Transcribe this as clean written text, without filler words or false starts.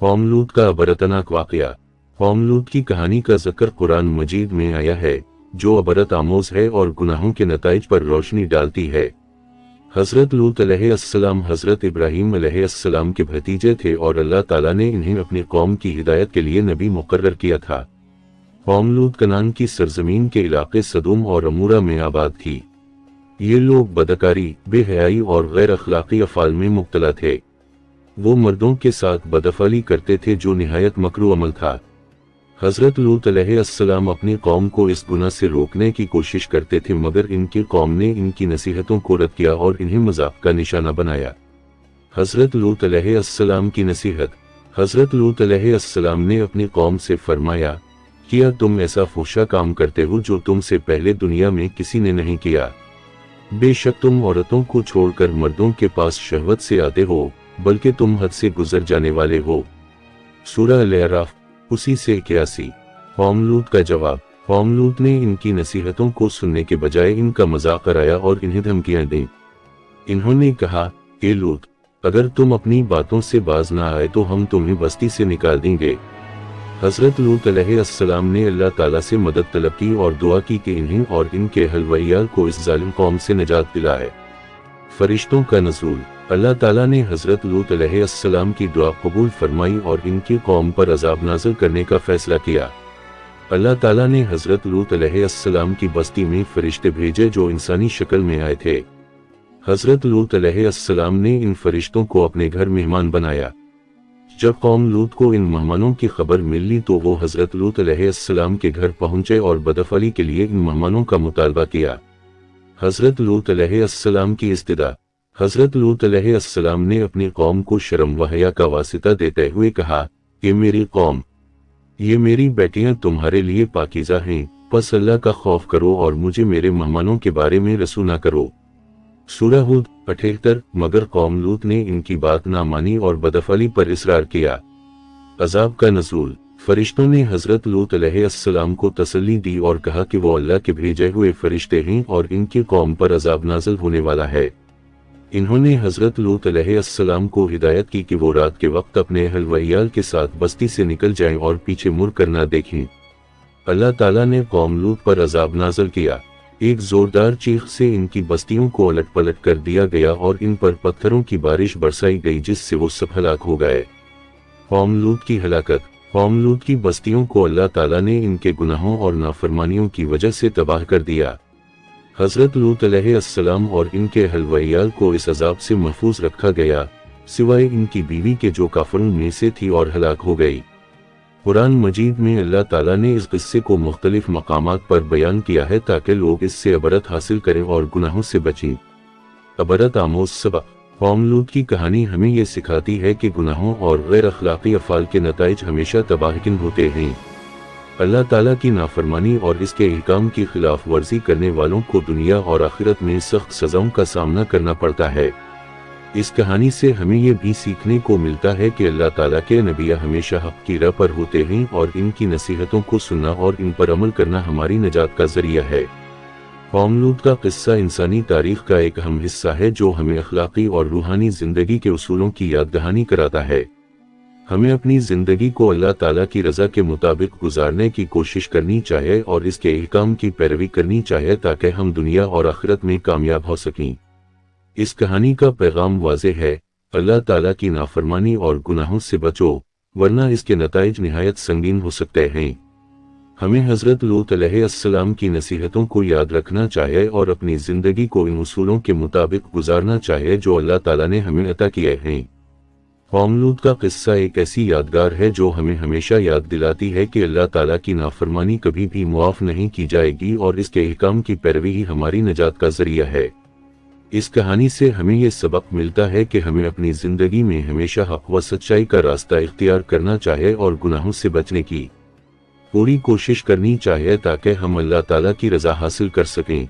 कौम लूत का अबरतनाक वाक़या। कौम लूत की कहानी का ज़िक्र कुरान मजीद में आया है, जो अबरत आमोज है और गुनाहों के नताइज पर रोशनी डालती है। हज़रत लूत अलैहिस्सलाम हज़रत इब्राहीम अलैहिस्सलाम के भतीजे थे और अल्लाह ताला ने इन्हें अपनी कौम की हिदायत के लिए नबी मुकर्रर किया था। कौम लूत कनान की सरजमीन के इलाके सदूम और अमूरा में आबाद थी। ये लोग बदकारी, बेहयाई और गैर अखलाकी अफ़ाल में मुब्तला थे। वो मर्दों के साथ बदअफ़ली करते थे जो निहायत मकरूह अमल था। हज़रत लूत अलैहिस्सलाम अपनी कौम को इस गुनाह से रोकने की कोशिश करते थे, मगर इनकी कौम ने इनकी नसीहतों को रद्द किया और इन्हें मजाक का निशाना बनाया। हज़रत लूत अलैहिस्सलाम की नसीहत। हज़रत लूत अलैहिस्सलाम ने अपनी कौम से फरमाया, क्या तुम ऐसा फुहशा काम करते हो जो तुमसे पहले दुनिया में किसी ने नहीं किया? बेशक तुम औरतों को छोड़कर मर्दों के पास शहवत से आते हो, बल्कि तुम हद से गुजर जाने वाले हो। सूरह अल-अराफ उसी से 81। कौम लूत का जवाब। कौम लूत ने इनकी नसीहतों को सुनने के बजाय इनका मजाक कराया और इन्हें धमकियां दी। इन्होंने कहा, ए लूत, अगर तुम अपनी बातों से बाज ना आए तो हम तुम्हें बस्ती से निकाल देंगे। हज़रत लूत अलैहिस्सलाम ने अल्लाह ताला से मदद तलब की और दुआ की कि इन्हें और इनके अहल को इस जालिम कौम से निजात दिलाए। फरिश्तों का नज़ूल। अल्लाह ताला ने हज़रत लूत अलैहिस्सलाम की दुआ कबूल फरमाई और इनकी कौम पर अज़ाब नाज़िल करने का फैसला किया। अल्लाह ताला ने हज़रत लूत अलैहिस्सलाम की बस्ती में फरिश्ते भेजे जो इंसानी शक्ल में आए थे। हज़रत लूत अलैहिस्सलाम ने इन फरिश्तों को अपने घर मेहमान बनाया। जब कौम लूत को इन मेहमानों की खबर मिली तो वो हज़रत लूत अलैहिस्सलाम के घर पहुंचे और बदअफ़ली के लिए इन मेहमानों का मुतालबा किया। हज़रत लूत अलैहिस्सलाम की इस्तिदा। हज़रत लूत अलैहिस्सलाम ने अपनी कौम को शर्म व हया का वासिता देते हुए कहा कि मेरी कौम, ये मेरी बेटियां तुम्हारे लिए पाकीज़ा हैं, बस अल्लाह का खौफ करो और मुझे मेरे मेहमानों के बारे में रसूल ना करो। सूरह हूद 78। मगर कौम लूत ने इनकी बात ना मानी और बदअफ़ली पर इसरार किया। अज़ाब का नज़ूल। फरिश्तों ने हज़रत लूत अलैहिस्सलाम को तसल्ली दी और कहा कि वो अल्लाह के भेजे हुए फरिश्ते हैं और इनकी कौम पर अज़ाब नाज़िल होने वाला है। इन्होंने हज़रत लूत अलैहिस्सलाम को हिदायत की कि वो रात के वक्त अपने अहल व इयाल के साथ बस्ती से निकल जाएं और पीछे मुड़ कर ना देखें। अल्लाह ताला ने कौम लूत पर अज़ाब नाज़िल किया। एक ज़ोरदार चीख से इनकी बस्तियों को अलट पलट कर दिया गया और इन पर पत्थरों की बारिश बरसाई गई जिससे वो सब हलाक हो गए। कौम लूत की हलाकत। कौम लूत की बस्तियों को अल्लाह ताला ने इनके गुनाहों और नाफरमानियों की वजह से तबाह कर दिया। हज़रत लूत अलैहिस्सलाम और इनके अहल व इयाल को इस अज़ाब से महफूज रखा गया, सिवाय इनकी बीवी के जो काफिरों में से थी और हलाक हो गई। कुरान मजीद में अल्लाह ताला ने इस किस्से को मुख्तलिफ मकामात पर बयान किया है ताकि लोग इससे अबरत हासिल करें और गुनाहों से बचें। अबरत आमोज सबक। कौम लूत की कहानी हमें ये सिखाती है कि गुनाहों और गैर अखलाकी अफ़ाल के नताइज हमेशा तबाहकुन होते हैं। अल्लाह ताला की नाफरमानी और इसके अहकाम की खिलाफ वर्जी करने वालों को दुनिया और आखिरत में सख्त सज़ाओं का सामना करना पड़ता है। इस कहानी से हमें यह भी सीखने को मिलता है कि अल्लाह ताला के नबिया हमेशा हक़ की राह पर होते हैं और इनकी नसीहतों को सुनना और इन पर अमल करना हमारी नजात का जरिया है। कौम लूत का किस्सा इंसानी तारीख का एक अहम हिस्सा है जो हमें अखलाकी और रूहानी ज़िंदगी के उसूलों की याद दहानी कराता है। हमें अपनी ज़िंदगी को अल्लाह ताला की रज़ा के मुताबिक गुजारने की कोशिश करनी चाहिए और इसके अहकाम की पैरवी करनी चाहिए ताकि हम दुनिया और आखिरत में कामयाब हो सकें। इस कहानी का पैगाम वाज़ेह है, अल्लाह ताला की नाफरमानी और गुनाहों से बचो, वरना इसके नताइज निहायत संगीन हो सकते हैं। हमें हज़रत लूत अलैहिस्सलाम की नसीहतों को याद रखना चाहिए और अपनी ज़िंदगी को इन उसूलों के मुताबिक गुजारना चाहिए जो अल्लाह ताला ने हमें अता किए हैं। कौम लूत का किस्सा एक ऐसी यादगार है जो हमें हमेशा याद दिलाती है कि अल्लाह ताला की नाफरमानी कभी भी मुआफ़ नहीं की जाएगी और इसके अहकाम की पैरवी ही हमारी नजात का जरिया है। इस कहानी से हमें यह सबक मिलता है कि हमें अपनी ज़िंदगी में हमेशा हक़ व सच्चाई का रास्ता इख्तियार करना चाहिए और गुनाहों से बचने की पूरी कोशिश करनी चाहिए ताकि हम अल्लाह ताला की रज़ा हासिल कर सकें।